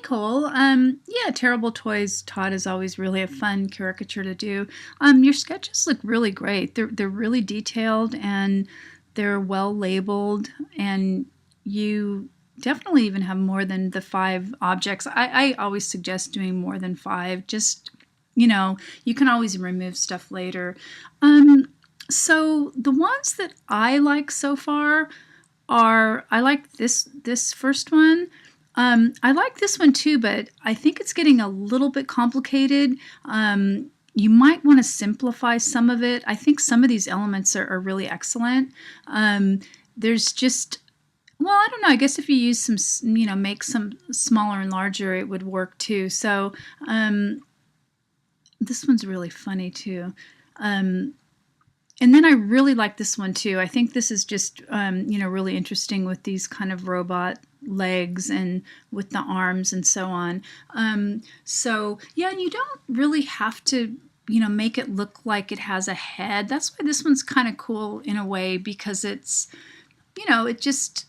Nicole. Yeah, Terrible Toys Todd is always really a fun caricature to do. Your sketches look really great. They're really detailed and they're well labeled, and you definitely even have more than the 5 objects. I always suggest doing more than 5. Just, you can always remove stuff later. So the ones that I like so far are, I like this first one. I like this one too, but I think it's getting a little bit complicated. You might want to simplify some of it. I think some of these elements are really excellent. There's just, well, I don't know. I guess if you use some, make some smaller and larger, it would work too. So this one's really funny too. And then I really like this one too. I think this is just, really interesting with these kind of robot legs and with the arms and so on. So yeah, and you don't really have to, make it look like it has a head. That's why this one's kind of cool in a way, because it's, it just,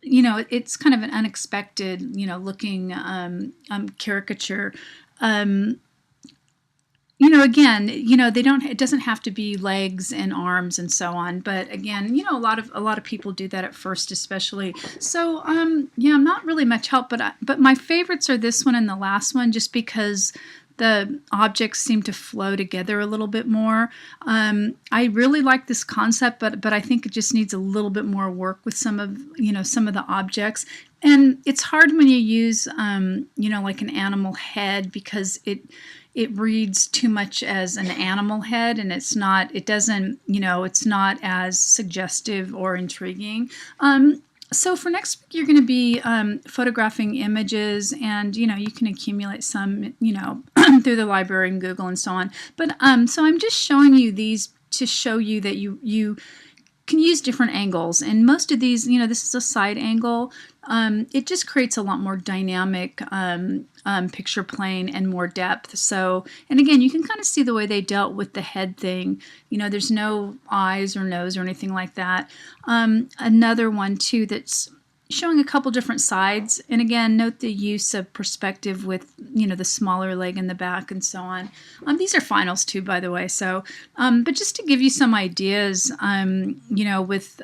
it's kind of an unexpected, looking caricature. Again, they don't. It doesn't have to be legs and arms and so on. But again, a lot of people do that at first, especially. So, yeah, I'm not really much help, but my favorites are this one and the last one, just because the objects seem to flow together a little bit more. I really like this concept, but I think it just needs a little bit more work with some of the objects. And it's hard when you use, like an animal head, because it reads too much as an animal head, and it's not as suggestive or intriguing. So for next week, you're going to be photographing images, and you can accumulate some through the library and Google and so on. But so I'm just showing you these to show you that you can use different angles, and most of these, this is a side angle. It just creates a lot more dynamic picture plane and more depth. So, and again, you can kind of see the way they dealt with the head thing. There's no eyes or nose or anything like that. Another one too that's showing a couple different sides, and again, note the use of perspective with the smaller leg in the back and so on. These are finals too, by the way. So, but just to give you some ideas, with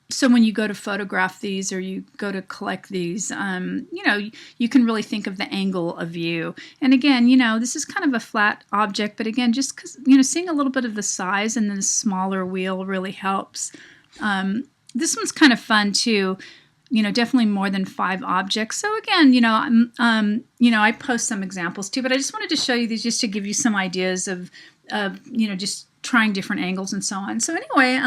so when you go to photograph these or you go to collect these, you can really think of the angle of view. And again, this is kind of a flat object, but again, just because, seeing a little bit of the size and then the smaller wheel really helps. This one's kind of fun too. Definitely more than 5 objects. So again, I post some examples too, but I just wanted to show you these just to give you some ideas of just trying different angles and so on. So anyway,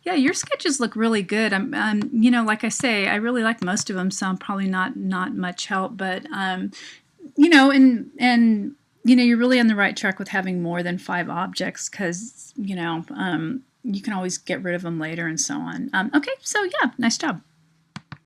yeah, your sketches look really good. Like I say, I really like most of them, so I'm probably not much help, but and you're really on the right track with having more than 5 objects, because you can always get rid of them later and so on. Okay, so yeah, nice job.